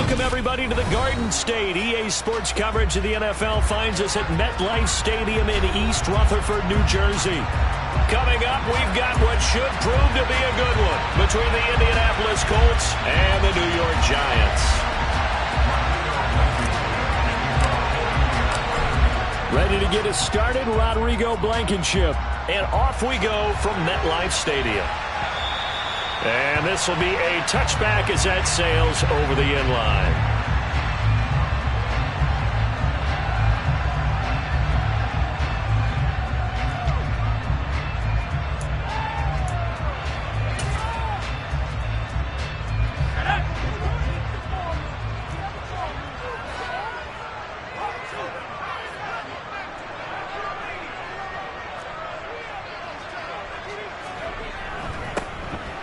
Welcome, everybody, to the Garden State. EA Sports coverage of the NFL finds us at MetLife Stadium in East Rutherford, New Jersey. Coming up, we've got what should prove to be a good one between the Indianapolis Colts and the New York Giants. Ready to get us started, Rodrigo Blankenship. And off we go from MetLife Stadium. And this will be a touchback as that sails over the end line.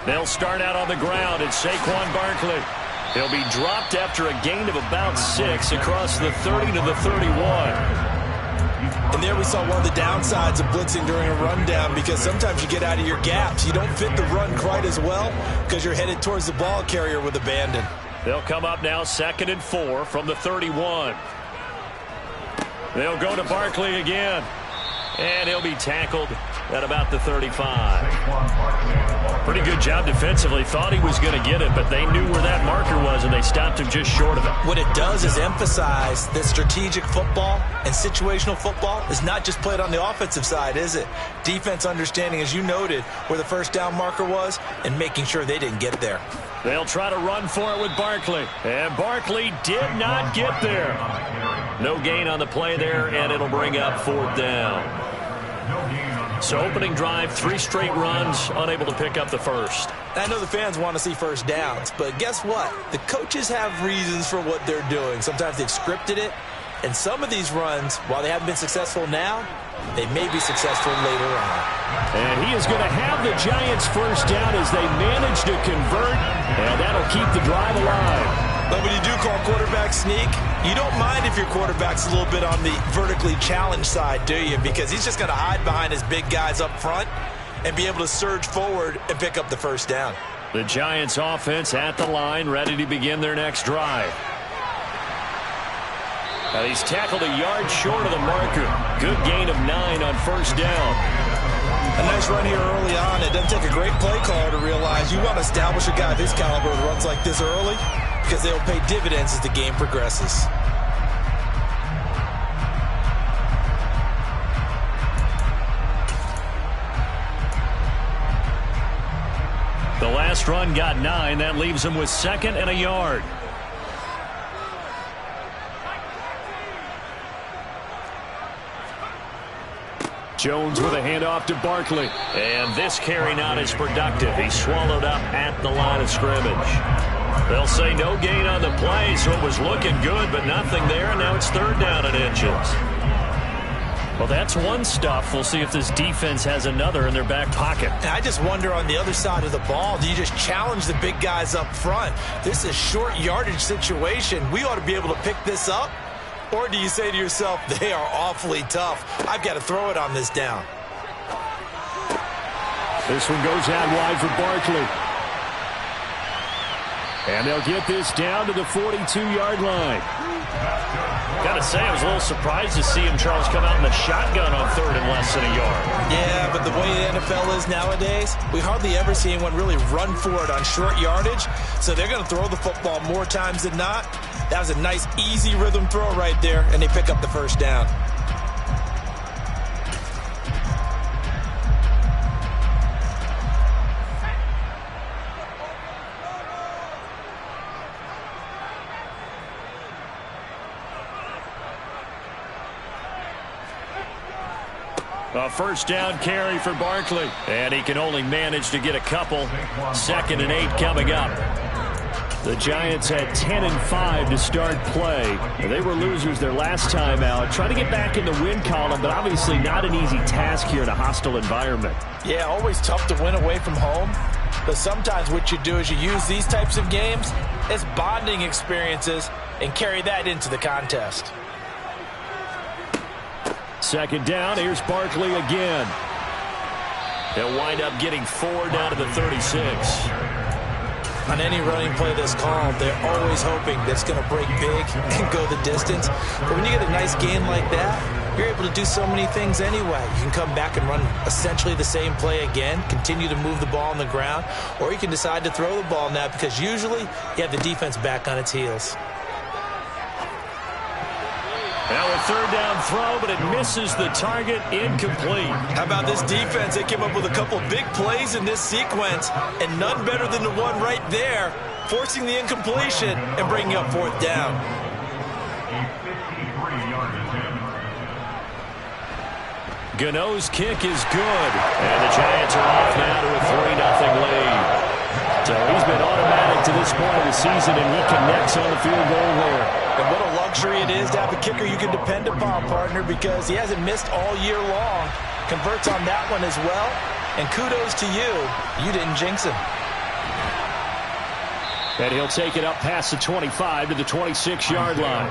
They'll start out on the ground, and Saquon Barkley. He'll be dropped after a gain of about 6 across the 30 to the 31. And there we saw one of the downsides of blitzing during a rundown, because sometimes you get out of your gaps. You don't fit the run quite as well because you're headed towards the ball carrier with abandon. They'll come up now 2nd and 4 from the 31. They'll go to Barkley again. And he'll be tackled at about the 35. Pretty good job defensively. Thought he was going to get it, but they knew where that marker was, and they stopped him just short of it. What it does is emphasize that strategic football and situational football is not just played on the offensive side, is it? Defense understanding, as you noted, where the first down marker was and making sure they didn't get there. They'll try to run for it with Barkley. And Barkley did not get there. No gain on the play there, and it'll bring up 4th down. So opening drive, 3 straight runs, unable to pick up the first. I know the fans want to see first downs, but guess what? The coaches have reasons for what they're doing. Sometimes they've scripted it, and some of these runs, while they haven't been successful now, they may be successful later on. And he is going to have the Giants first down as they manage to convert, and that'll keep the drive alive. But when you do call quarterback sneak, you don't mind if your quarterback's a little bit on the vertically challenged side, do you? Because he's just going to hide behind his big guys up front and be able to surge forward and pick up the first down. The Giants offense at the line, ready to begin their next drive. Now he's tackled a yard short of the marker. Good gain of 9 on first down. A nice run here early on. It doesn't take a great play caller to realize you want to establish a guy of his caliber with runs like this early, because they'll pay dividends as the game progresses. The last run got 9. That leaves him with 2nd and a yard. Jones with a handoff to Barkley. And this carry not as productive. He's swallowed up at the line of scrimmage. They'll say no gain on the play, so it was looking good, but nothing there, and now it's 3rd down and inches. Well, that's one stuff. We'll see if this defense has another in their back pocket. And I just wonder on the other side of the ball, do you just challenge the big guys up front? This is a short yardage situation. We ought to be able to pick this up. Or do you say to yourself, they are awfully tough. I've got to throw it on this down. This one goes out wide for Barkley. And they'll get this down to the 42-yard line. Got to say, I was a little surprised to see him, Charles, come out in the shotgun on 3rd and less than a yard. Yeah, but the way the NFL is nowadays, we hardly ever see anyone really run for it on short yardage. So they're going to throw the football more times than not. That was a nice, easy rhythm throw right there, and they pick up the first down. A first down carry for Barkley. And he can only manage to get a couple. 2nd and 8 coming up. The Giants had 10 and 5 to start play. They were losers their last time out. Trying to get back in the win column, but obviously not an easy task here in a hostile environment. Yeah, always tough to win away from home. But sometimes what you do is you use these types of games as bonding experiences and carry that into the contest. 2nd down, here's Barkley again. He'll wind up getting 4 down to the 36. On any running play that's called, they're always hoping that it's going to break big and go the distance. But when you get a nice gain like that, you're able to do so many things anyway. You can come back and run essentially the same play again, continue to move the ball on the ground, or you can decide to throw the ball now because usually you have the defense back on its heels. Now a third down throw, but it misses the target, incomplete. How about this defense? They came up with a couple big plays in this sequence, and none better than the one right there, forcing the incompletion and bringing up fourth down. Gano's kick is good, and the Giants are off now to a 3-0 lead. So he's been automatic to this point of the season, and he connects on the field goal there. And what a luxury it is to have a kicker you can depend upon, partner, because he hasn't missed all year long. Converts on that one as well. And kudos to you. You didn't jinx him. And he'll take it up past the 25 to the 26-yard line.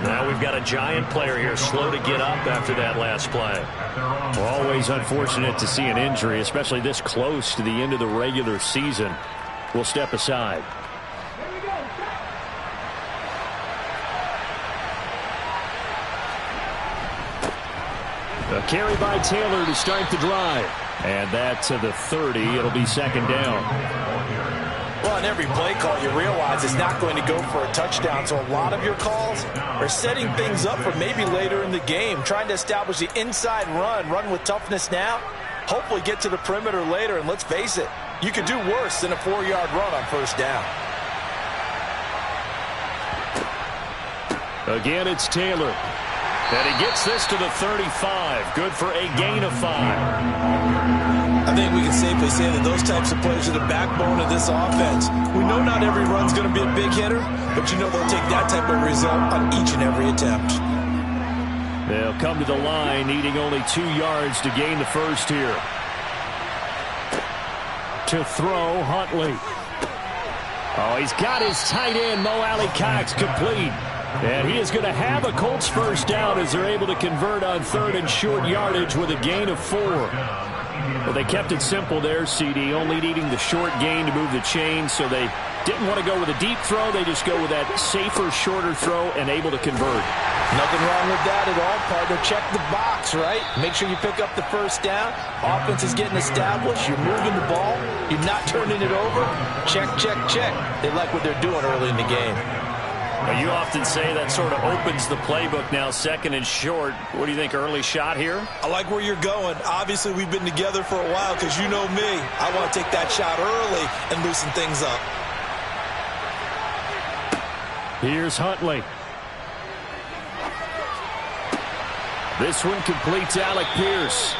Now we've got a Giant player here slow to get up after that last play. Always unfortunate to see an injury, especially this close to the end of the regular season. We'll step aside. A carry by Taylor to start the drive. And that to the 30. It'll be second down. Well, on every play call, you realize it's not going to go for a touchdown. So a lot of your calls are setting things up for maybe later in the game, trying to establish the inside run with toughness now, hopefully get to the perimeter later. And let's face it, you could do worse than a 4-yard run on first down. Again, it's Taylor. And he gets this to the 35. Good for a gain of 5. I think we can safely say that those types of plays are the backbone of this offense. We know not every run's going to be a big hitter, but you know they'll take that type of result on each and every attempt. They'll come to the line needing only 2 yards to gain the first here. To throw, Huntley. Oh, he's got his tight end, Mo Alley-Cox, complete. And he is going to have a Colts first down as they're able to convert on third and short yardage with a gain of 4. Well, they kept it simple there, CD, only needing the short gain to move the chain, so they didn't want to go with a deep throw. They just go with that safer, shorter throw and able to convert. Nothing wrong with that at all, partner. Check the box, right? Make sure you pick up the first down. Offense is getting established. You're moving the ball. You're not turning it over. Check, check, check. They like what they're doing early in the game. Well, you often say that sort of opens the playbook now, second and short. What do you think, early shot here? I like where you're going. Obviously, we've been together for a while because you know me. I want to take that shot early and loosen things up. Here's Huntley. This one completes Alec Pierce.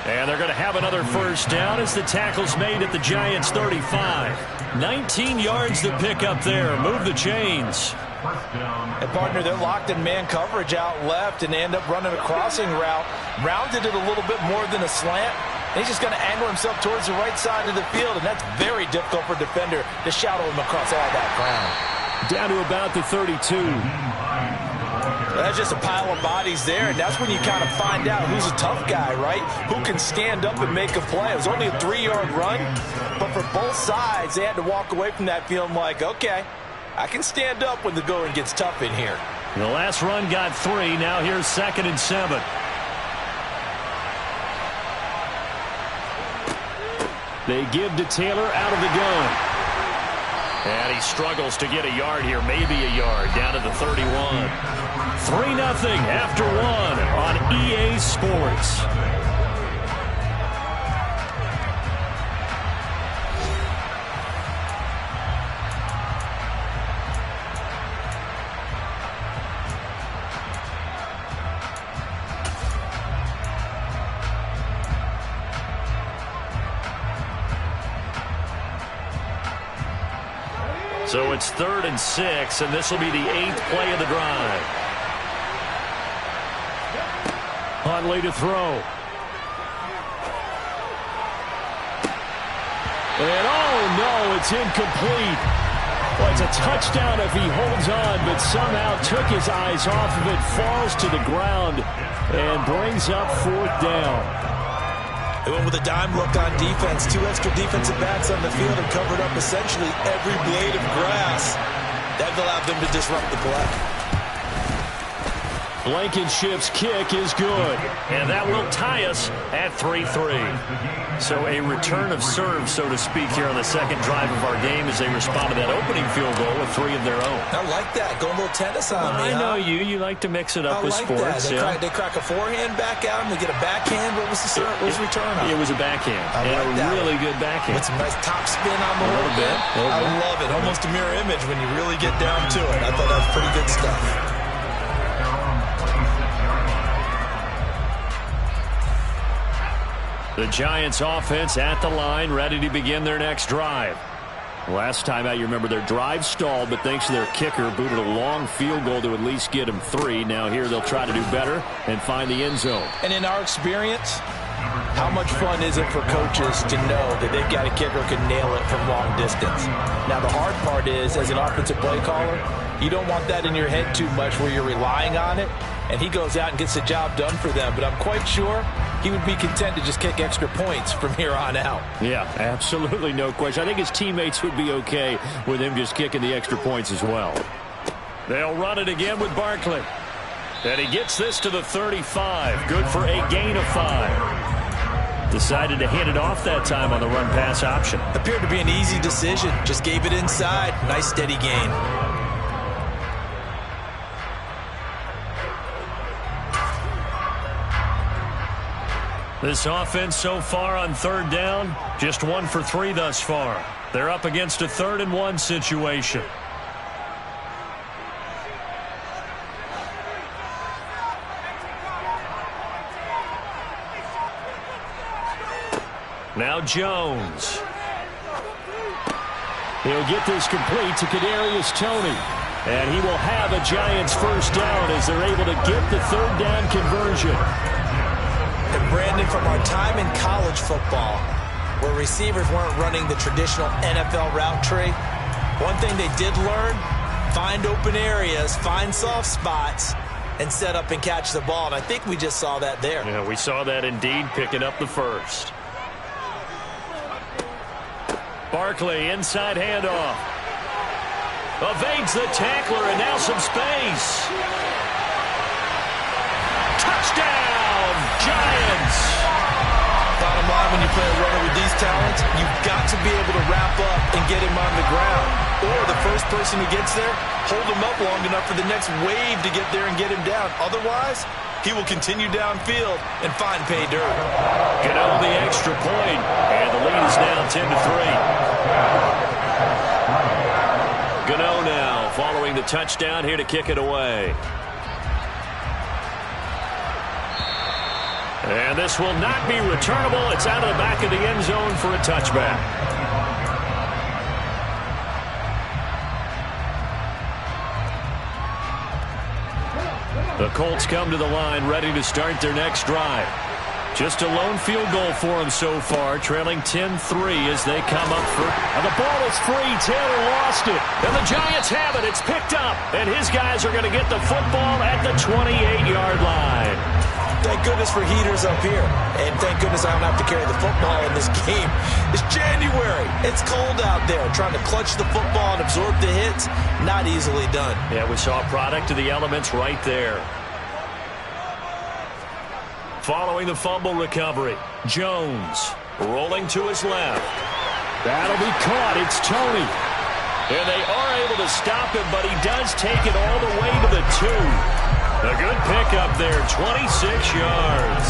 And they're going to have another first down as the tackle's made at the Giants' 35. 19 yards to pick up there. Move the chains. And, partner, they're locked in man coverage out left, and they end up running a crossing route. Rounded it a little bit more than a slant. And he's just going to angle himself towards the right side of the field, and that's very difficult for a defender to shadow him across all that ground. Down to about the 32. That's just a pile of bodies there, and that's when you kind of find out who's a tough guy, right? Who can stand up and make a play. It was only a 3-yard run, but for both sides, they had to walk away from that feeling like, okay, I can stand up when the going gets tough in here. The last run got 3. Now here's 2nd and 7. They give to Taylor out of the gun. And he struggles to get a yard here, maybe a yard, down to the 31. 3-0 after 1 on EA Sports. So it's 3rd and 6, and this will be the 8th play of the drive. Huntley to throw. And oh no, it's incomplete. Well, it's a touchdown if he holds on, but somehow took his eyes off of it, falls to the ground, and brings up 4th down. They went with a dime look on defense. 2 extra defensive backs on the field and covered up essentially every blade of grass. That allowed them to disrupt the play. Blankenship's kick is good, and that will tie us at 3-3. So a return of serve, so to speak, here on the second drive of our game as they respond to that opening field goal with 3 of their own. I like that. Going a little tennis on me, I know you. You like to mix it up with sports. They crack a forehand back out, and they get a backhand. What was the return on? It was a backhand. Really good backhand. With some nice top spin on the whole bit. I love it. Almost a mirror image when you really get down to it. I thought that was pretty good stuff. The Giants offense at the line, ready to begin their next drive. Last time out, you remember their drive stalled, but thanks to their kicker, booted a long field goal to at least get them 3. Now here they'll try to do better and find the end zone. And in our experience, how much fun is it for coaches to know that they've got a kicker who can nail it from long distance? Now the hard part is, as an offensive play caller, you don't want that in your head too much where you're relying on it, and he goes out and gets the job done for them. But I'm quite sure he would be content to just kick extra points from here on out. Yeah, absolutely no question. I think his teammates would be okay with him just kicking the extra points as well. They'll run it again with Barkley. And he gets this to the 35. Good for a gain of 5. Decided to hand it off that time on the run-pass option. Appeared to be an easy decision. Just gave it inside. Nice steady gain. This offense so far on 3rd down, just 1 for 3 thus far. They're up against a 3rd and 1 situation. Now Jones. He'll get this complete to Kadarius Toney. And he will have a Giants first down as they're able to get the 3rd down conversion. And Brandon, from our time in college football, where receivers weren't running the traditional NFL route tree, one thing they did learn, find open areas, find soft spots, and set up and catch the ball. And I think we just saw that there. Yeah, we saw that indeed, picking up the first. Barkley, inside handoff. Evades the tackler, and now some space. Touchdown, Giants! Bottom line, when you play a runner with these talents, you've got to be able to wrap up and get him on the ground. Or the first person who gets there, hold him up long enough for the next wave to get there and get him down. Otherwise, he will continue downfield and find pay dirt. Gano the extra point, and the lead is now 10-3. Gano now following the touchdown here to kick it away. And this will not be returnable. It's out of the back of the end zone for a touchback. The Colts come to the line ready to start their next drive. Just a lone field goal for them so far, trailing 10-3 as they come up for. And the ball is free. Taylor lost it. And the Giants have it. It's picked up. And his guys are going to get the football at the 28-yard line. Thank goodness for heaters up here. And thank goodness I don't have to carry the football in this game. It's January. It's cold out there. Trying to clutch the football and absorb the hits, not easily done. Yeah, we saw a product of the elements right there. Following the fumble recovery, Jones rolling to his left. That'll be caught. It's Toney. And they are able to stop him, but he does take it all the way to the 2. A good pickup there, 26 yards.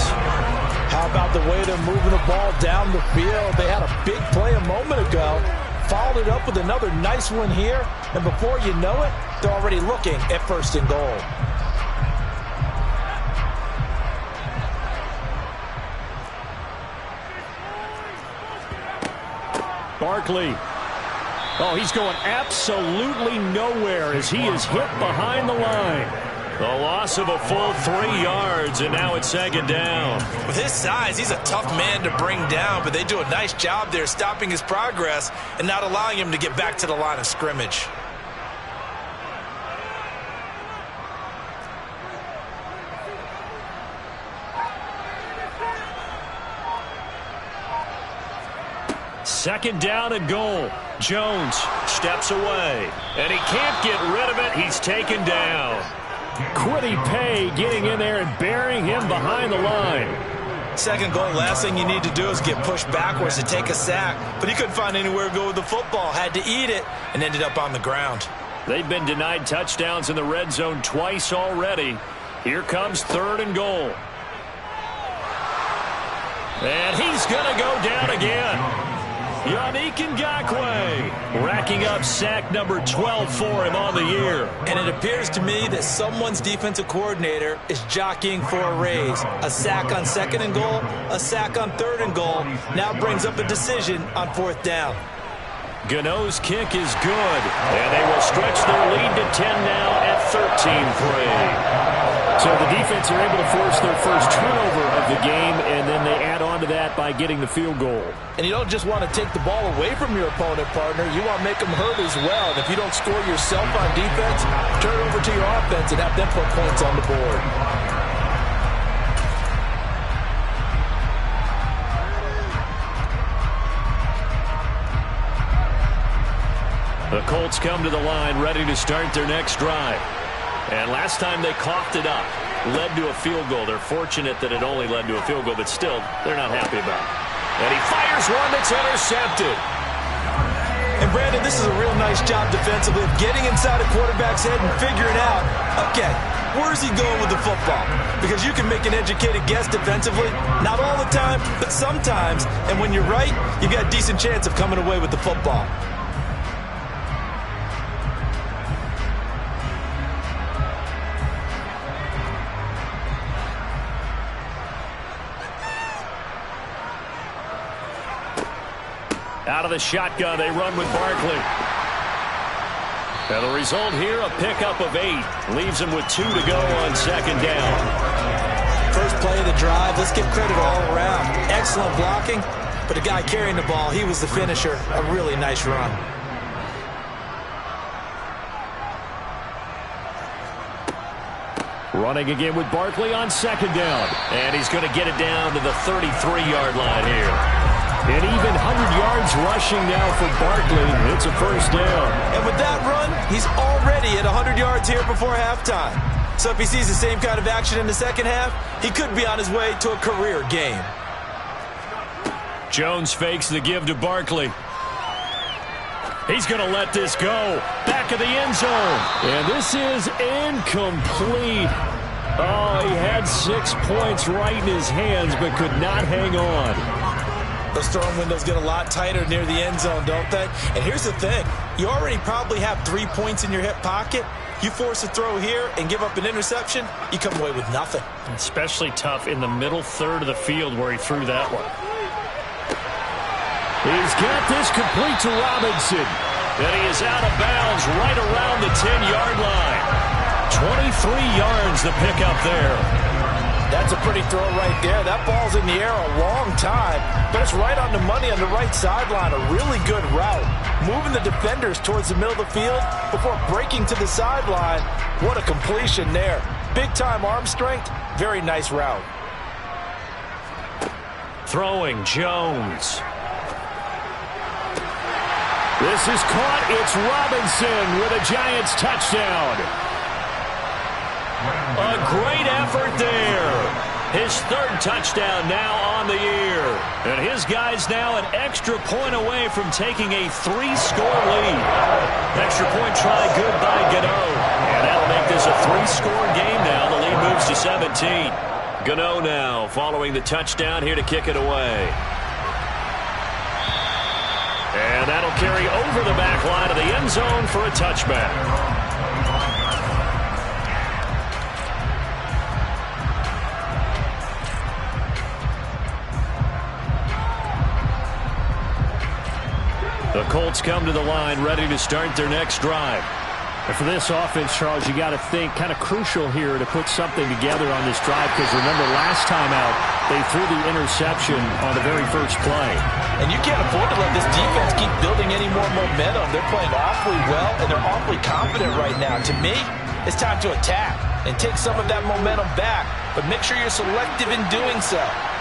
How about the way they're moving the ball down the field? They had a big play a moment ago. Followed it up with another nice one here. And before you know it, they're already looking at 1st and goal. Barkley. Oh, he's going absolutely nowhere as he is hit behind the line. The loss of a full 3 yards, and now it's 2nd down. With his size, he's a tough man to bring down, but they do a nice job there stopping his progress and not allowing him to get back to the line of scrimmage. 2nd down and goal. Jones steps away, and he can't get rid of it. He's taken down. Quiddy Pay getting in there and burying him behind the line. 2nd goal, last thing you need to do is get pushed backwards to take a sack. But he couldn't find anywhere to go with the football. Had to eat it and ended up on the ground. They've been denied touchdowns in the red zone twice already. Here comes 3rd and goal. And he's going to go down again. Yannick Ngakoue racking up sack number 12 for him on the year. And it appears to me that someone's defensive coordinator is jockeying for a raise. A sack on 2nd and goal, a sack on 3rd and goal. Now brings up a decision on 4th down. Gano's kick is good, and they will stretch their lead to 10 now at 13-3. So the defense are able to force their first turnover of the game, and then they add on to that by getting the field goal. And you don't just want to take the ball away from your opponent, partner. You want to make them hurt as well. And if you don't score yourself on defense, turn it over to your offense and have them put points on the board. The Colts come to the line ready to start their next drive. And last time they coughed it up, led to a field goal. They're fortunate that it only led to a field goal, but still, they're not happy about it. And he fires one that's intercepted. And Brandon, this is a real nice job defensively of getting inside a quarterback's head and figuring out, okay, where's he going with the football? Because you can make an educated guess defensively, not all the time, but sometimes. And when you're right, you've got a decent chance of coming away with the football. Out of the shotgun, they run with Barkley. And the result here, a pickup of 8. Leaves him with 2 to go on 2nd down. First play of the drive, let's give credit all around. Excellent blocking, but the guy carrying the ball, he was the finisher. A really nice run. Running again with Barkley on 2nd down. And he's going to get it down to the 33-yard line here. And even 100 yards rushing now for Barkley. It's a 1st down. And with that run, he's already at 100 yards here before halftime. So if he sees the same kind of action in the 2nd half, he could be on his way to a career game. Jones fakes the give to Barkley. He's going to let this go. Back of the end zone. And this is incomplete. Oh, he had 6 points right in his hands, but could not hang on. Those throwing windows get a lot tighter near the end zone, don't they? And here's the thing. You already probably have 3 points in your hip pocket. You force a throw here and give up an interception, you come away with nothing. Especially tough in the middle third of the field where he threw that one. He's got this complete to Robinson. And he is out of bounds right around the 10-yard line. 23 yards the pickup there. That's a pretty throw right there. That ball's in the air a long time, but it's right on the money on the right sideline. A really good route. Moving the defenders towards the middle of the field before breaking to the sideline. What a completion there. Big-time arm strength. Very nice route. Throwing Jones. This is caught. It's Robinson with a Giants touchdown. A great effort there. His 3rd touchdown now on the year. And his guys now an extra point away from taking a 3-score lead. Extra point try good by Gano. And that'll make this a 3-score game now. The lead moves to 17. Gano now following the touchdown here to kick it away. And that'll carry over the back line of the end zone for a touchback. The Colts come to the line ready to start their next drive. And for this offense, Charles, you got to think kind of crucial here to put something together on this drive, because remember last time out they threw the interception on the very first play. And you can't afford to let this defense keep building any more momentum. They're playing awfully well, and they're awfully confident right now. To me, it's time to attack and take some of that momentum back, but make sure you're selective in doing so.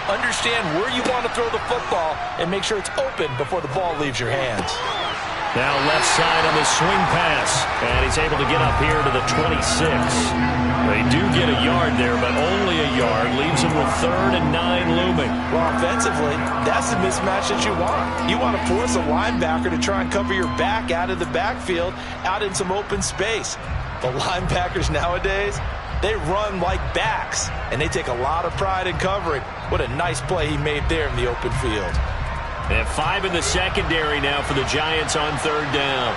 Understand where you want to throw the football and make sure it's open before the ball leaves your hands. Now left side on the swing pass. And he's able to get up here to the 26. They do get a yard there, but only a yard. Leaves him with 3rd and 9 looming. Well, offensively, that's the mismatch that you want. You want to force a linebacker to try and cover your back out of the backfield, out in some open space. The linebackers nowadays, they run like backs, and they take a lot of pride in covering. What a nice play he made there in the open field. They have 5 in the secondary now for the Giants on 3rd down.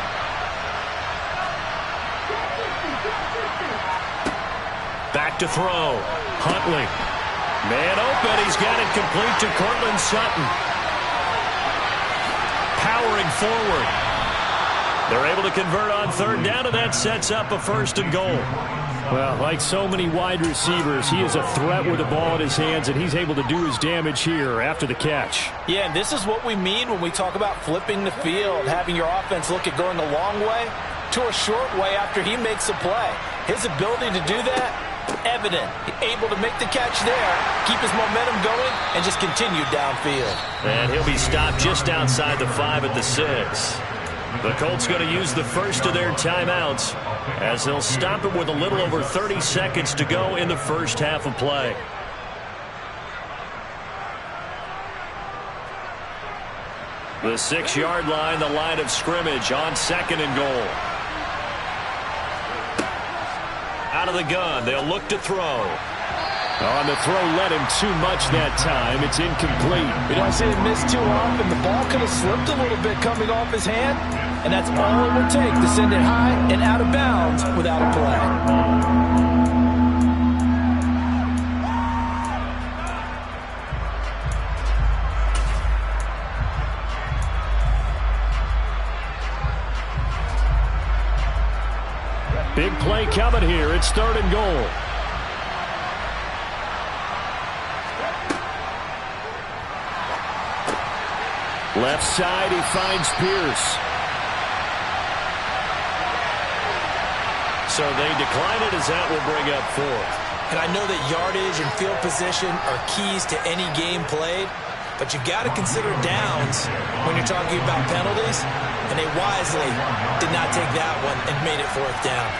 Back to throw. Huntley. Man open. He's got it complete to Cortland Sutton. Powering forward. They're able to convert on 3rd down, and that sets up a 1st and goal. Well, like so many wide receivers, he is a threat with the ball in his hands, and he's able to do his damage here after the catch. Yeah, and this is what we mean when we talk about flipping the field, having your offense look at going a long way to a short way after he makes a play. His ability to do that, evident. Able to make the catch there, keep his momentum going, and just continue downfield. And he'll be stopped just outside the 5 at the 6. The Colts going to use the first of their timeouts as they'll stop it with a little over 30 seconds to go in the first half of play. The 6-yard line, the line of scrimmage on 2nd and goal. Out of the gun, they'll look to throw. On the throw, led him too much that time. It's incomplete. You know, I say it missed too often. The ball could have slipped a little bit coming off his hand, and that's all it would take to send it high and out of bounds without a play. Big play coming here. It's 3rd and goal. Left side, he finds Pierce. So they decline it as that will bring up 4th. And I know that yardage and field position are keys to any game played, but you got to consider downs when you're talking about penalties, and they wisely did not take that one and made it 4th down.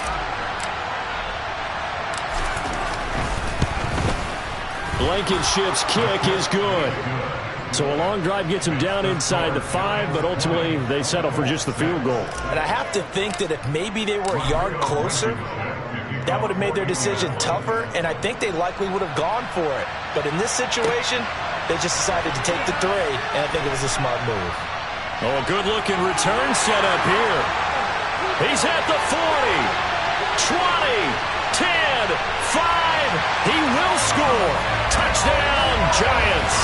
Blankenship's kick is good. So a long drive gets him down inside the 5, but ultimately they settle for just the field goal. And I have to think that if maybe they were a yard closer, that would have made their decision tougher, and I think they likely would have gone for it. But in this situation, they just decided to take the 3, and I think it was a smart move. Oh, a good-looking return set up here. He's at the 40, 20, 10, 5. He will score. Touchdown, Giants.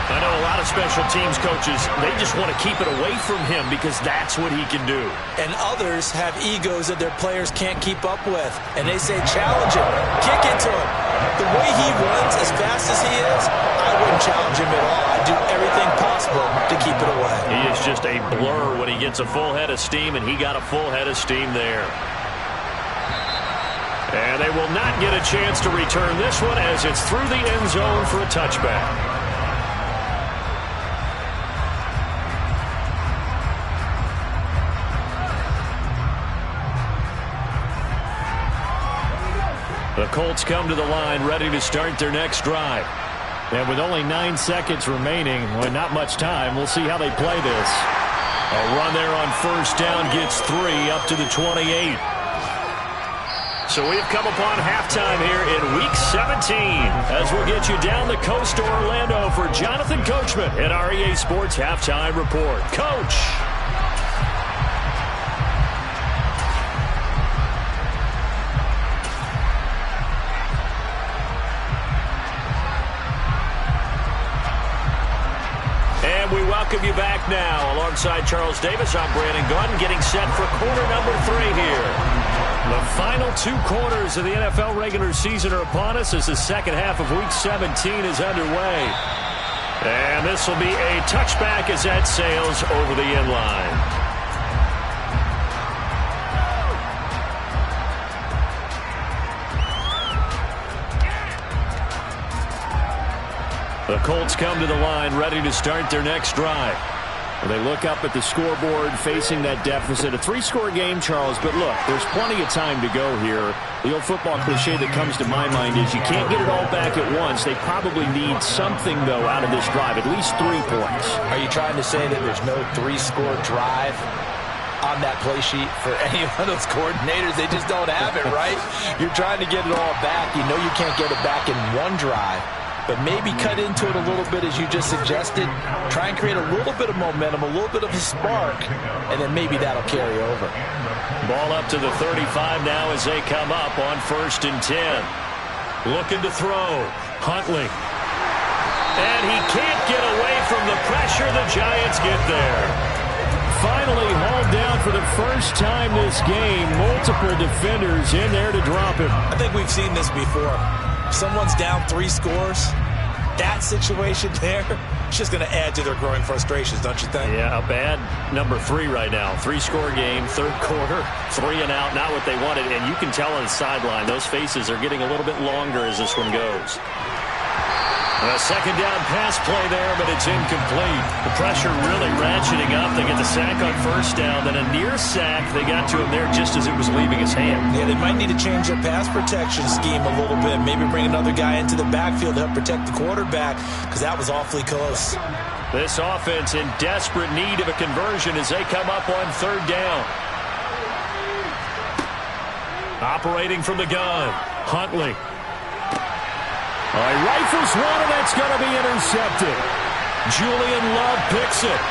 I know a lot of special teams coaches, they just want to keep it away from him because that's what he can do. And others have egos that their players can't keep up with. And they say, challenge him, kick it to him. The way he runs as fast as he is, I wouldn't challenge him at all. I'd do everything possible to keep it away. He is just a blur when he gets a full head of steam, and he got a full head of steam there. And they will not get a chance to return this one as it's through the end zone for a touchback. The Colts come to the line ready to start their next drive. And with only 9 seconds remaining, well, not much time, we'll see how they play this. A run there on 1st down gets 3 up to the 28. So we've come upon halftime here in Week 17 as we'll get you down the coast to Orlando for Jonathan Coachman at our EA Sports Halftime Report. Coach. And we welcome you back now. Alongside Charles Davis, I'm Brandon Gunn, getting set for quarter number 3 here. The final 2 quarters of the NFL regular season are upon us as the second half of Week 17 is underway. And this will be a touchback as that sails over the end line. The Colts come to the line ready to start their next drive. Well, they look up at the scoreboard facing that deficit. A 3-score game, Charles, but look, there's plenty of time to go here. The old football cliche that comes to my mind is you can't get it all back at once. They probably need something, though, out of this drive, at least 3 points. Are you trying to say that there's no 3-score drive on that play sheet for any one of those coordinators? They just don't have it, right? You're trying to get it all back. You know you can't get it back in one drive. But maybe cut into it a little bit, as you just suggested. Try and create a little bit of momentum, a little bit of a spark, and then maybe that'll carry over. Ball up to the 35 now as they come up on 1st and 10. Looking to throw. Huntley. And he can't get away from the pressure. The Giants get there. Finally hauled down for the first time this game. Multiple defenders in there to drop him. I think we've seen this before. Someone's down 3 scores. That situation there, it's just going to add to their growing frustrations, don't you think? Yeah, a bad number 3 right now. 3-score game, 3rd quarter, 3 and out, not what they wanted. And you can tell on the sideline, those faces are getting a little bit longer as this one goes. A 2nd down pass play there, but it's incomplete. The pressure really ratcheting up. They get the sack on 1st down, then a near sack. They got to him there just as it was leaving his hand. Yeah, they might need to change their pass protection scheme a little bit. Maybe bring another guy into the backfield to help protect the quarterback, because that was awfully close. This offense in desperate need of a conversion as they come up on 3rd down. Operating from the gun, Huntley. All right, rifles one, and that's going to be intercepted. Julian Love picks it.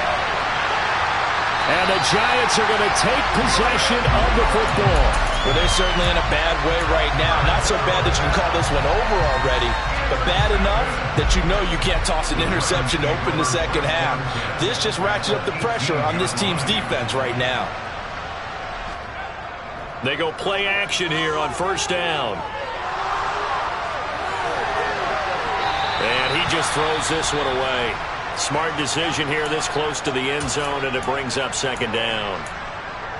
And the Giants are going to take possession of the football. Well, they're certainly in a bad way right now. Not so bad that you can call this one over already, but bad enough that you know you can't toss an interception to open the 2nd half. This just ratchets up the pressure on this team's defense right now. They go play action here on 1st down. And he just throws this one away. Smart decision here this close to the end zone, and it brings up 2nd down.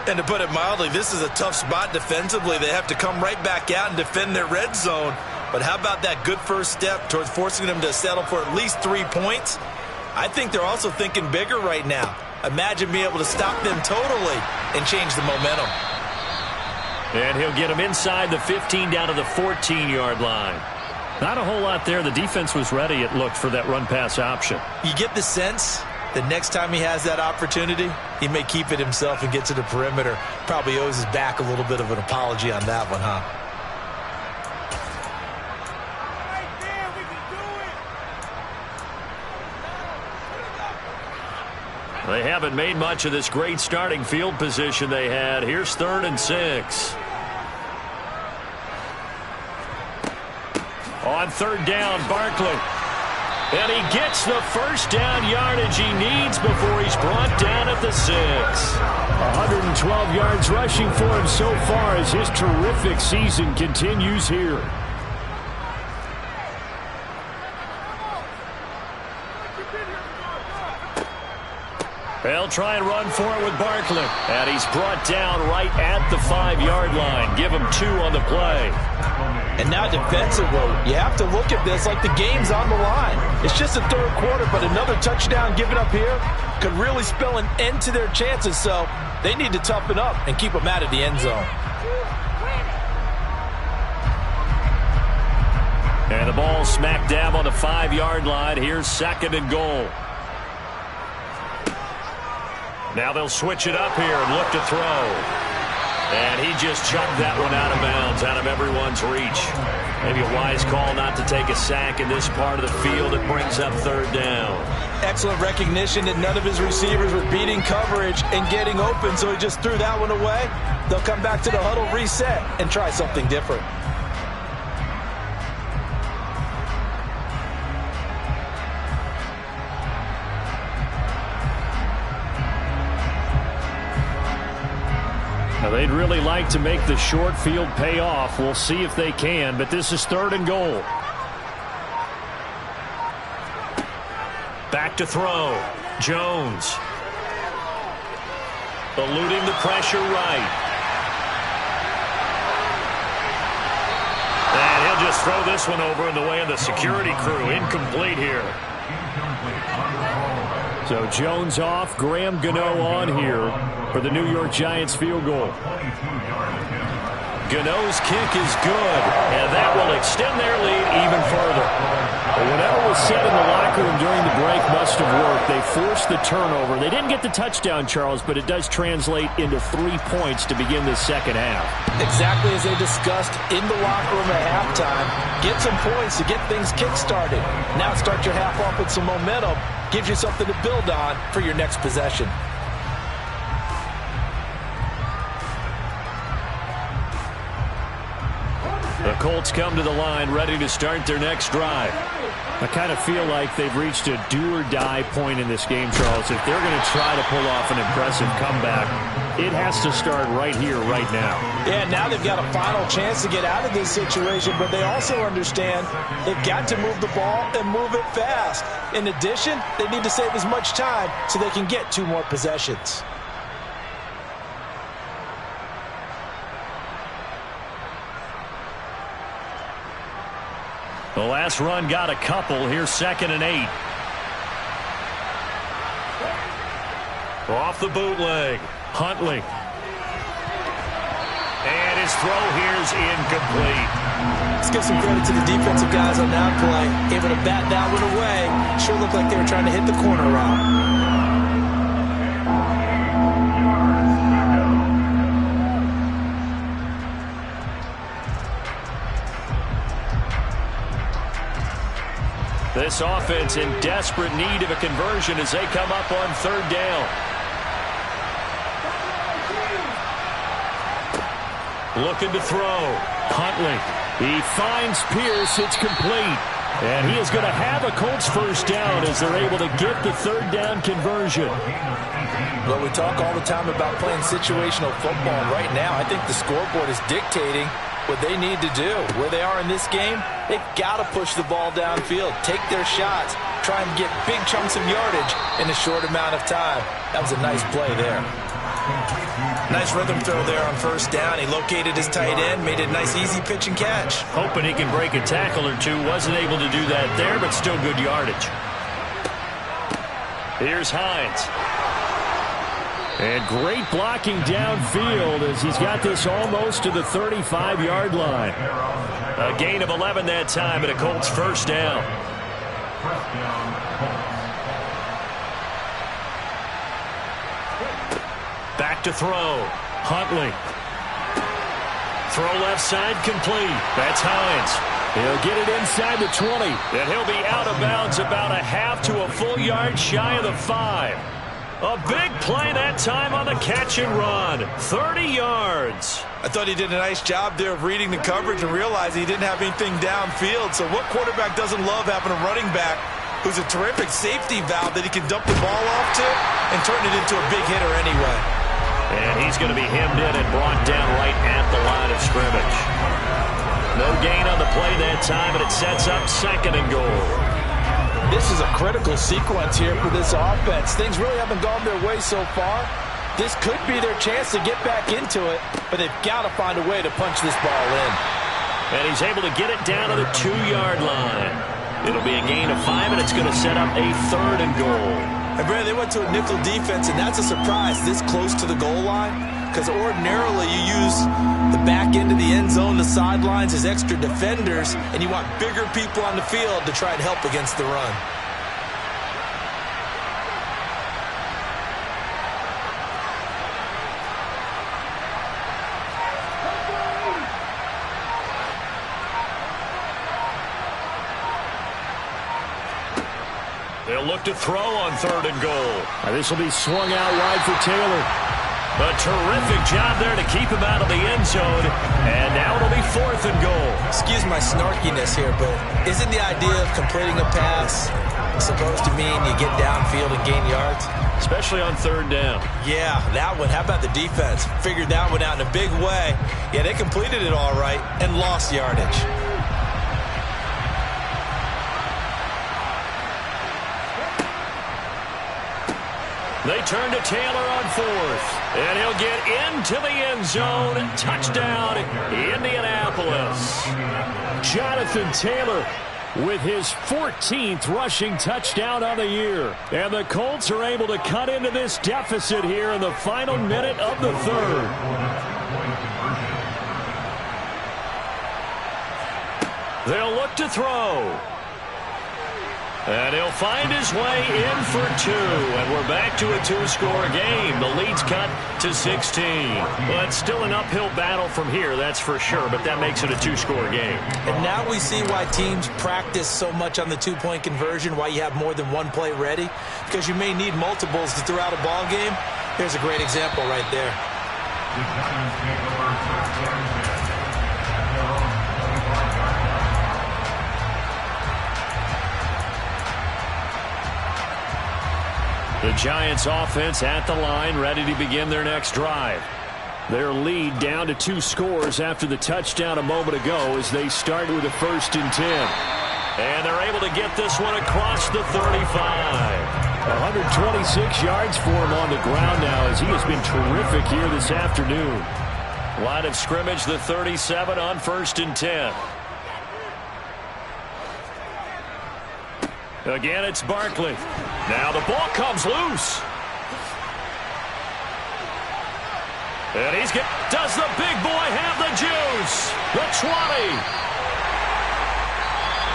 And to put it mildly, this is a tough spot defensively. They have to come right back out and defend their red zone. But how about that good first step towards forcing them to settle for at least 3 points? I think they're also thinking bigger right now. Imagine being able to stop them totally and change the momentum. And he'll get them inside the 15 down to the 14-yard line. Not a whole lot there. The defense was ready, it looked, for that run-pass option. You get the sense that next time he has that opportunity, he may keep it himself and get to the perimeter. Probably owes his back a little bit of an apology on that one, huh? They haven't made much of this great starting field position they had. Here's 3rd and 6. On 3rd down, Barkley. And he gets the 1st down yardage he needs before he's brought down at the 6. 112 yards rushing for him so far as his terrific season continues here. They'll try and run for it with Barkley. And he's brought down right at the 5-yard line. Give him 2 on the play. And now defensively, you have to look at this like the game's on the line. It's just the 3rd quarter, but another touchdown given up here could really spell an end to their chances. So they need to toughen up and keep them out of the end zone. And the ball smack dab on the 5-yard line. Here's 2nd and goal. Now they'll switch it up here and look to throw. And he just chucked that one out of bounds, out of everyone's reach. Maybe a wise call not to take a sack in this part of the field. It brings up 3rd down. Excellent recognition that none of his receivers were beating coverage and getting open, so he just threw that one away. They'll come back to the huddle, reset, and try something different. Now, they'd really like to make the short field pay off. We'll see if they can, but this is 3rd and goal. Back to throw. Jones. Eluding the pressure right. And he'll They'll just throw this one over in the way of the security crew. Incomplete here. So Jones off, Graham Gano on here for the New York Giants field goal. Gano's kick is good, and that will extend their lead even further. Whatever was said in the locker room during the break must have worked. They forced the turnover. They didn't get the touchdown, Charles, but it does translate into 3 points to begin this second half. Exactly as they discussed in the locker room at halftime. Get some points to get things kick-started. Now start your half off with some momentum. Gives you something to build on for your next possession. The Colts come to the line ready to start their next drive. I kind of feel like they've reached a do-or-die point in this game, Charles. If they're going to try to pull off an impressive comeback, it has to start right here, right now. Yeah, now they've got a final chance to get out of this situation, but they also understand they've got to move the ball and move it fast. In addition, they need to save as much time so they can get 2 more possessions. The last run got a couple. Here's 2nd and 8. Off the bootleg. Huntley. And his throw here's incomplete. Let's give some credit to the defensive guys on that play. Able to bat that one away. Sure looked like they were trying to hit the corner route. This offense in desperate need of a conversion as they come up on 3rd down. Looking to throw. Huntley. He finds Pierce. It's complete. And he is going to have a Colts first down as they're able to get the 3rd down conversion. Well, we talk all the time about playing situational football. Right now, I think the scoreboard is dictating what they need to do. Where they are in this game, they've got to push the ball downfield, take their shots, try and get big chunks of yardage in a short amount of time. That was a nice play there. Nice rhythm throw there on 1st down. He located his tight end, made it a nice easy pitch and catch. Hoping he can break a tackle or two. Wasn't able to do that there, but still good yardage. Here's Hines. And great blocking downfield as he's got this almost to the 35-yard line. A gain of 11 that time and a Colts first down. Back to throw. Huntley. Throw left side complete. That's Hines. He'll get it inside the 20. And he'll be out of bounds about a half to a full yard shy of the 5. A big play that time on the catch and run. 30 yards. I thought he did a nice job there of reading the coverage and realizing he didn't have anything downfield. So what quarterback doesn't love having a running back who's a terrific safety valve that he can dump the ball off to and turn it into a big hitter anyway? And he's going to be hemmed in and brought down right at the line of scrimmage. No gain on the play that time, and it sets up 2nd and goal. This is a critical sequence here for this offense. Things really haven't gone their way so far. This could be their chance to get back into it, but they've got to find a way to punch this ball in. And he's able to get it down to the 2-yard line. It'll be a gain of 5, and it's going to set up a 3rd and goal. And Brad, they went to a nickel defense, and that's a surprise this close to the goal line. Because ordinarily you use the back end of the end zone, the sidelines as extra defenders, and you want bigger people on the field to try and help against the run. They'll look to throw on 3rd and goal. This will be swung out wide for Taylor. A terrific job there to keep him out of the end zone. And now it'll be 4th and goal. Excuse my snarkiness here, but isn't the idea of completing a pass supposed to mean you get downfield and gain yards? Especially on 3rd down. Yeah, that one. How about the defense? Figured that one out in a big way. Yeah, they completed it all right and lost yardage. They turn to Taylor on fourth. And he'll get into the end zone. Touchdown, Indianapolis. Jonathan Taylor with his 14th rushing touchdown on the year. And the Colts are able to cut into this deficit here in the final minute of the third. They'll look to throw. And he'll find his way in for two. And we're back to a two-score game. The lead's cut to 16. Well, it's still an uphill battle from here, that's for sure, but that makes it a two-score game. And now we see why teams practice so much on the two-point conversion, why you have more than one play ready, because you may need multiples to throw out a ball game. Here's a great example right there. The Giants offense at the line, ready to begin their next drive. Their lead down to 2 scores after the touchdown a moment ago as they start with a 1st and 10. And they're able to get this one across the 35. 126 yards for him on the ground now as he has been terrific here this afternoon. Line of scrimmage, the 37 on 1st and 10. Again, it's Barkley. Now the ball comes loose. And does the big boy have the juice? The 20.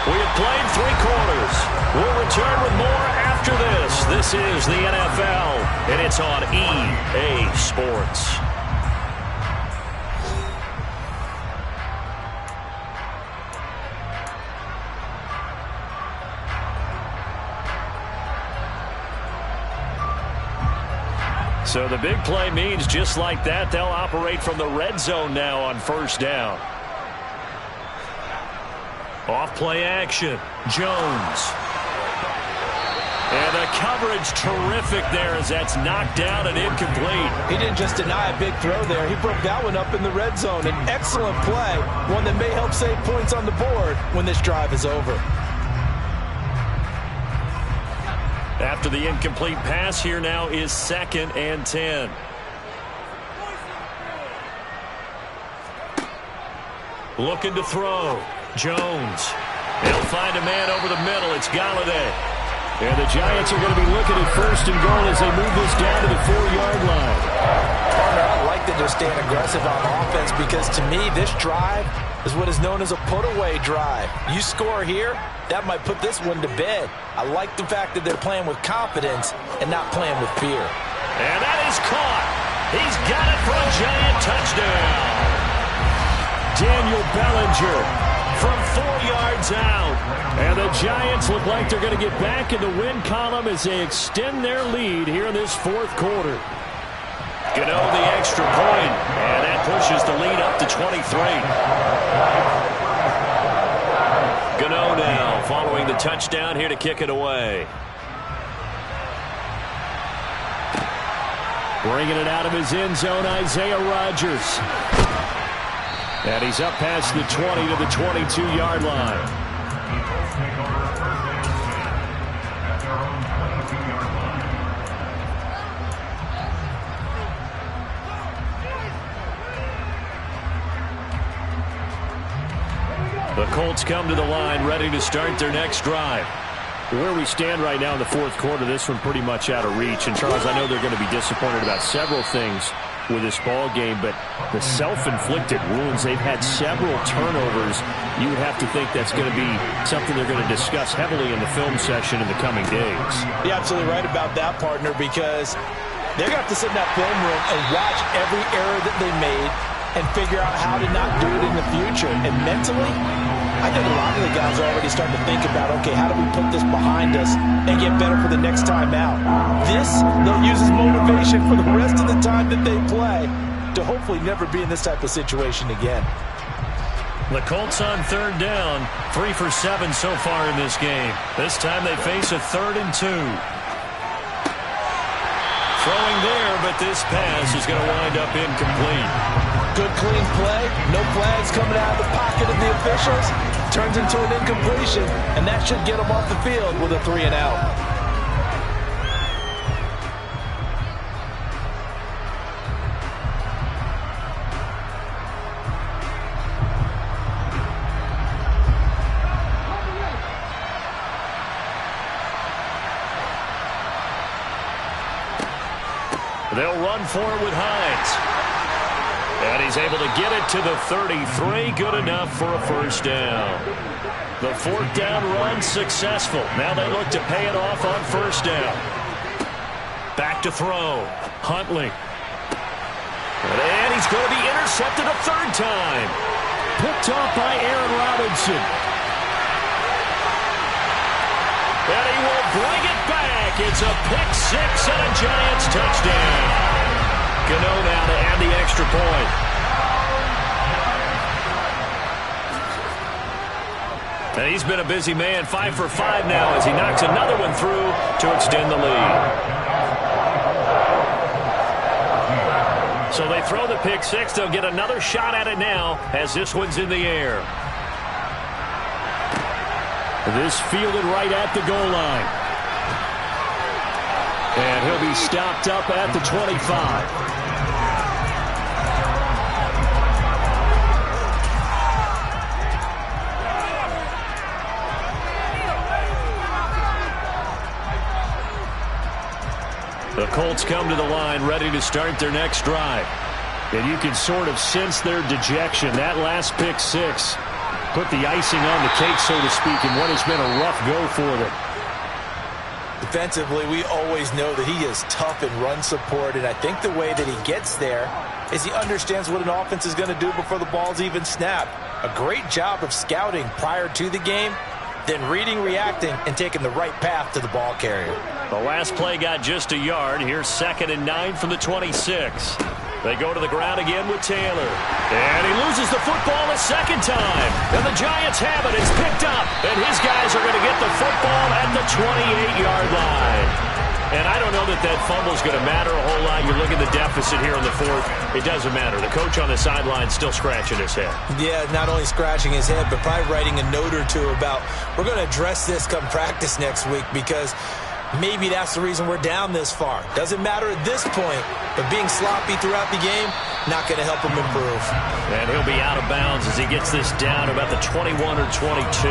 We have played 3 quarters. We'll return with more after this. This is the NFL, and it's on EA Sports. So the big play means just like that, they'll operate from the red zone now on 1st down. Off play action, Jones. And the coverage terrific there as that's knocked down and incomplete. He didn't just deny a big throw there. He broke that one up in the red zone. An excellent play, one that may help save points on the board when this drive is over. After the incomplete pass, here now is 2nd and 10. Looking to throw. Jones. He'll find a man over the middle. It's Galladay. And the Giants are going to be looking at 1st and goal as they move this down to the 4-yard line. Partner, I like that they're staying aggressive on offense because to me, this drive is what is known as a put-away drive. You score here, that might put this one to bed. I like the fact that they're playing with confidence and not playing with fear. And that is caught. He's got it for a Giant touchdown. Daniel Bellinger from 4 yards out. And the Giants look like they're going to get back in the win column as they extend their lead here in this 4th quarter. Gano the extra point, and that pushes the lead up to 23. Gano now following the touchdown here to kick it away. Bringing it out of his end zone, Isaiah Rodgers. And he's up past the 20 to the 22-yard line. The Colts come to the line ready to start their next drive. Where we stand right now in the 4th quarter, this one pretty much out of reach. And, Charles, I know they're going to be disappointed about several things with this ball game, but the self-inflicted wounds, they've had several turnovers. You would have to think that's going to be something they're going to discuss heavily in the film session in the coming days. You're absolutely right about that, partner, because they're going to have to sit in that film room and watch every error that they made and figure out how to not do it in the future. And mentally, I think a lot of the guys are already starting to think about, okay, how do we put this behind us and get better for the next time out? This, they'll use as motivation for the rest of the time that they play to hopefully never be in this type of situation again. The Colts on 3rd down, 3 for 7 so far in this game. This time they face a 3rd and 2. Throwing there, but this pass is going to wind up incomplete. Good, clean play. No flags coming out of the pocket of the officials. Turns into an incompletion, and that should get them off the field with a 3 and out. They'll run for it with Hines. And he's able to get it to the 33. Good enough for a first down. The fourth down run successful. Now they look to pay it off on first down. Back to throw. Huntley. And he's going to be intercepted a third time. Picked off by Aaron Robinson. And he will bring it back. It's a pick six and a Giants touchdown. Gano now to add the extra point. And he's been a busy man, 5 for 5 now as he knocks another one through to extend the lead. So they throw the pick six. They'll get another shot at it now as this one's in the air. This fielded right at the goal line. And he'll be stopped up at the 25. The Colts come to the line ready to start their next drive. And you can sort of sense their dejection. That last pick six put the icing on the cake, so to speak, in what has been a rough go for them. Defensively, we always know that he is tough in run support, and I think the way that he gets there is he understands what an offense is going to do before the ball's even snapped. A great job of scouting prior to the game, then reading, reacting, and taking the right path to the ball carrier. The last play got just a yard. Here's 2nd and 9 from the 26. They go to the ground again with Taylor. And he loses the football a second time. And the Giants have it. It's picked up. And his guys are going to get the football at the 28-yard line. And I don't know that that fumble is going to matter a whole lot. You look at the deficit here in the fourth. It doesn't matter. The coach on the sideline still scratching his head. Yeah, not only scratching his head, but probably writing a note or two about, we're going to address this come practice next week because maybe that's the reason we're down this far. Doesn't matter at this point, but being sloppy throughout the game, not going to help him improve. And he'll be out of bounds as he gets this down about the 21 or 22.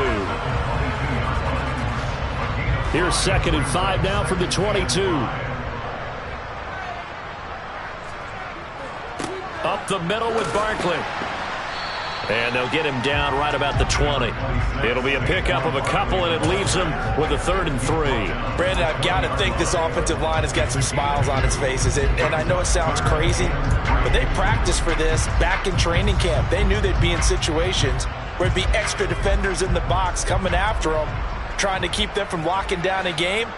Here's 2nd and 5 now from the 22. Up the middle with Barkley. And they'll get him down right about the 20. It'll be a pickup of a couple, and it leaves him with a 3rd and 3. Brandon, I've got to think this offensive line has got some smiles on its faces. And I know it sounds crazy, but they practiced for this back in training camp. They knew they'd be in situations where there'd be extra defenders in the box coming after them, trying to keep them from locking down a game.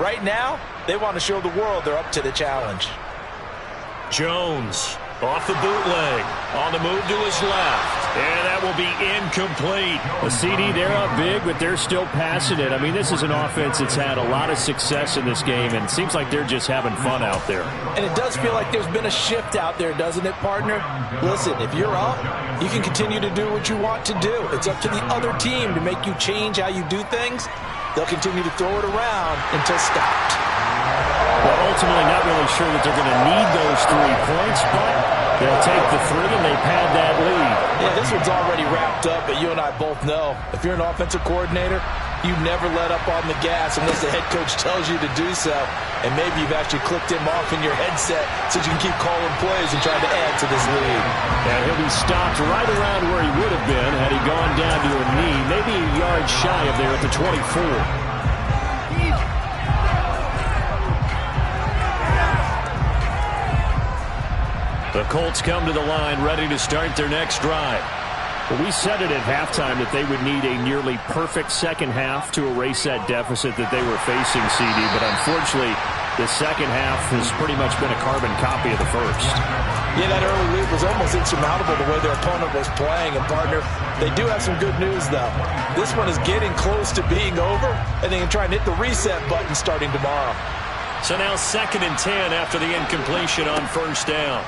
Right now, they want to show the world they're up to the challenge. Jones off the bootleg, on the move to his left, and that will be incomplete. A CD, they're up big, but they're still passing it. I mean, this is an offense that's had a lot of success in this game, and it seems like they're just having fun out there. And it does feel like there's been a shift out there, doesn't it, partner? Listen, if you're up, you can continue to do what you want to do. It's up to the other team to make you change how you do things. They'll continue to throw it around until stopped. Well, ultimately, not really sure that they're going to need those 3 points, but they'll take the 3 and they pad that lead. Yeah, this one's already wrapped up, but you and I both know if you're an offensive coordinator, you never let up on the gas unless the head coach tells you to do so. And maybe you've actually clicked him off in your headset so you can keep calling plays and trying to add to this lead. And he'll be stopped right around where he would have been had he gone down to a knee, maybe a yard shy of there at the 24. The Colts come to the line ready to start their next drive. Well, we said it at halftime that they would need a nearly perfect second half to erase that deficit that they were facing, CD. But unfortunately, the second half has pretty much been a carbon copy of the first. Yeah, that early lead was almost insurmountable the way their opponent was playing. And, partner, they do have some good news, though. This one is getting close to being over, and they can try and hit the reset button starting tomorrow. So now 2nd and 10 after the incompletion on first down.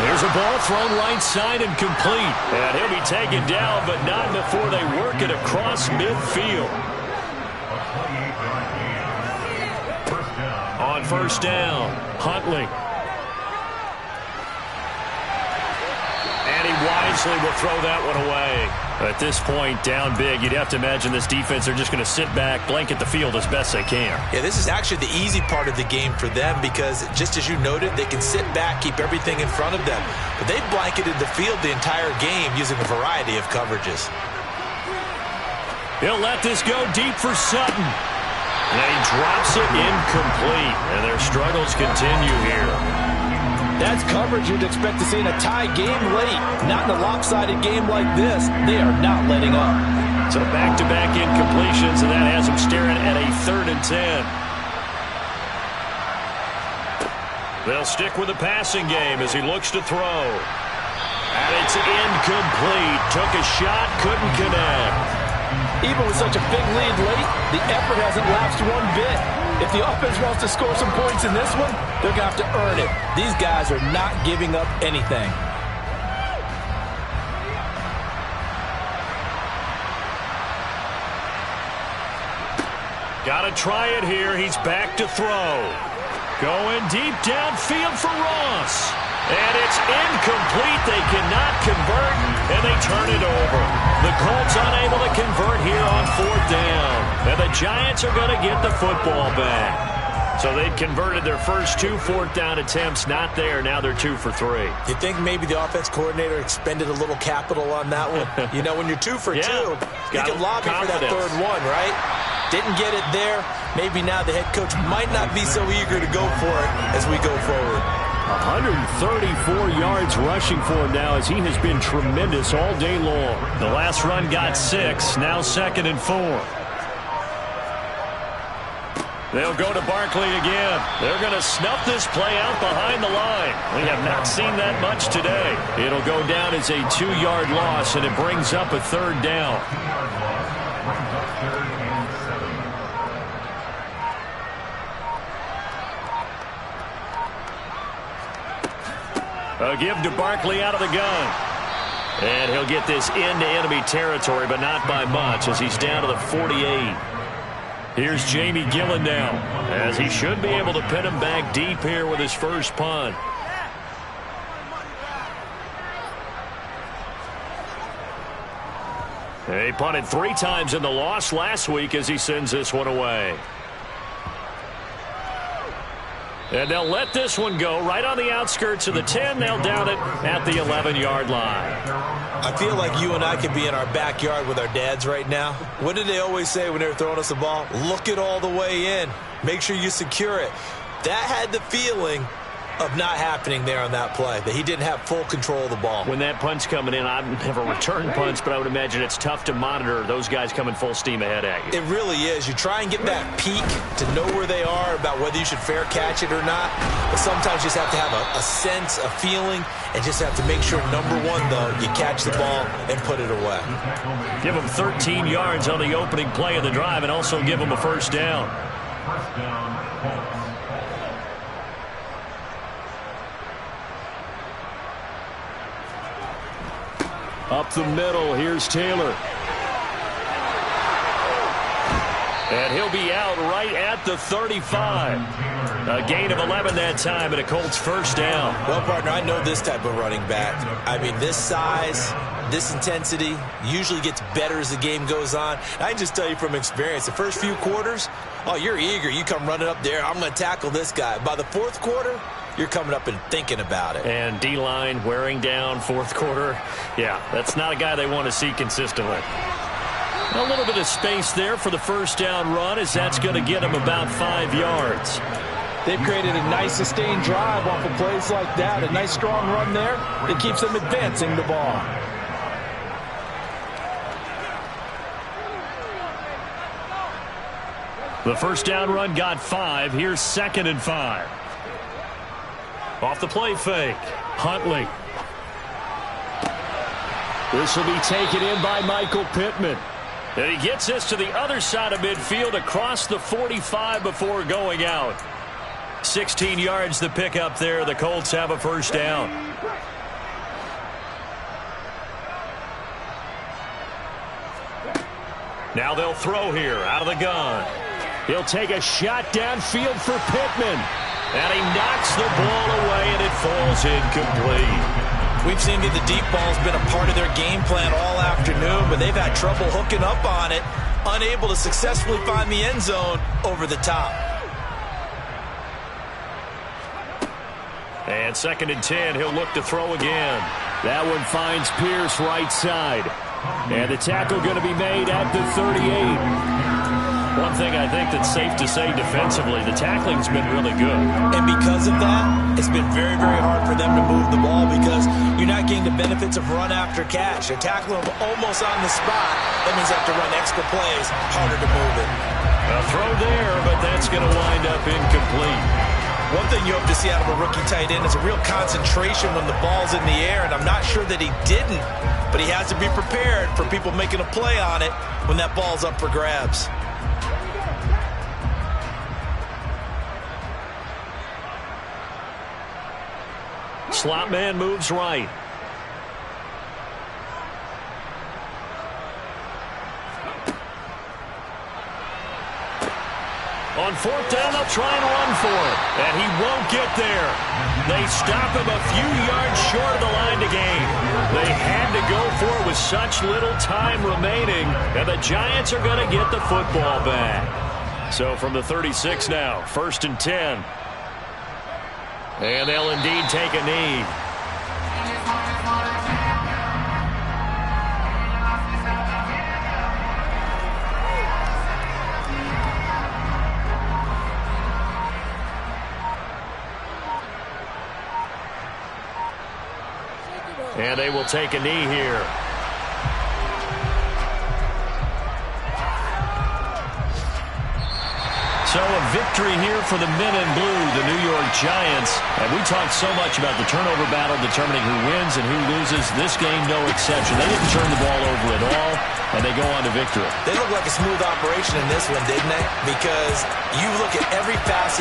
There's a ball thrown right side and complete. And he'll be taken down, but not before they work it across midfield. On first down, Huntley. And he wisely will throw that one away. At this point, down big, you'd have to imagine this defense are just going to sit back, blanket the field as best they can. Yeah, this is actually the easy part of the game for them because, just as you noted, they can sit back, keep everything in front of them. But they've blanketed the field the entire game using a variety of coverages. He'll let this go deep for Sutton. And he drops it incomplete. And their struggles continue here. That's coverage you'd expect to see in a tie game late. Not in a lopsided game like this. They are not letting up. So back-to-back incompletions, and that has them staring at a 3rd and 10. They'll stick with the passing game as he looks to throw. And it's incomplete. Took a shot, couldn't connect. Even with such a big lead late, the effort hasn't lapsed one bit. If the offense wants to score some points in this one, they're going to have to earn it. These guys are not giving up anything. Got to try it here. He's back to throw. Going deep downfield for Ross. And it's incomplete. They cannot convert, and they turn it over. The Colts unable to convert here on 4th down. And the Giants are going to get the football back. So they'd converted their first 2 4th down attempts. Not there. Now they're 2 for 3. You think maybe the offense coordinator expended a little capital on that one? You know, when you're 2 for 2, you can lobby for that 3rd one, right? Didn't get it there. Maybe now the head coach might not be so eager to go for it as we go forward. 134 yards rushing for him now as he has been tremendous all day long. The last run got 6. Now 2nd and 4. They'll go to Barkley again. They're going to snuff this play out behind the line. We have not seen that much today. It'll go down as a 2-yard loss, and it brings up a 3rd down. A give to Barkley out of the gun. And he'll get this into enemy territory, but not by much as he's down to the 48. Here's Jamie Gillen now, as he should be able to pin him back deep here with his first punt. He punted 3 times in the loss last week as he sends this one away. And they'll let this one go right on the outskirts of the 10. They'll down it at the 11-yard line. I feel like you and I could be in our backyard with our dads right now. What did they always say when they were throwing us the ball? Look it all the way in. Make sure you secure it. That had the feeling of not happening there on that play, that he didn't have full control of the ball. When that punt's coming in, I've never returned punts, but I would imagine it's tough to monitor those guys coming full steam ahead at you. It really is. You try and get that peek to know where they are, about whether you should fair catch it or not, but sometimes you just have to have a sense, a feeling, and just have to make sure, number one, though, you catch the ball and put it away. Give them 13 yards on the opening play of the drive and also give them a first down. First down, Colts. Up the middle, here's Taylor. And he'll be out right at the 35. A gain of 11 that time, and a Colts first down. Well, partner, I know this type of running back. I mean, this size, this intensity usually gets better as the game goes on. I can just tell you from experience, the first few quarters, oh, you're eager. You come running up there, I'm going to tackle this guy. By the 4th quarter, you're coming up and thinking about it. And D-line wearing down 4th quarter. Yeah, that's not a guy they want to see consistently. A little bit of space there for the first down run, as that's going to get him about 5 yards. They've created a nice sustained drive off of plays like that. A nice strong run there that keeps them advancing the ball. The first down run got 5. Here's 2nd and 5. Off the play fake, Huntley. This will be taken in by Michael Pittman. And he gets this to the other side of midfield across the 45 before going out. 16 yards the pickup there. The Colts have a first down. Now they'll throw here out of the gun. He'll take a shot downfield for Pittman. And he knocks the ball away, and it falls incomplete. We've seen that the deep ball's been a part of their game plan all afternoon, but they've had trouble hooking up on it, unable to successfully find the end zone over the top. And 2nd and 10, he'll look to throw again. That one finds Pierce right side. And the tackle going to be made at the 38. One thing I think that's safe to say defensively, the tackling's been really good. And because of that, it's been very, very hard for them to move the ball because you're not getting the benefits of run after catch. You're tackling them almost on the spot. That means you have to run extra plays, harder to move it. A throw there, but that's going to wind up incomplete. One thing you hope to see out of a rookie tight end is a real concentration when the ball's in the air, and I'm not sure that he didn't, but he has to be prepared for people making a play on it when that ball's up for grabs. Slot man moves right. On 4th down, they'll try and run for it. And he won't get there. They stop him a few yards short of the line to gain. They had to go for it with such little time remaining. And the Giants are going to get the football back. So from the 36 now, 1st and 10. And they'll indeed take a knee. And they will take a knee here. So a victory here for the men in blue, the New York Giants. And we talked so much about the turnover battle determining who wins and who loses. This game, no exception. They didn't turn the ball over at all, and they go on to victory. They look like a smooth operation in this one, didn't they? Because you look at every facet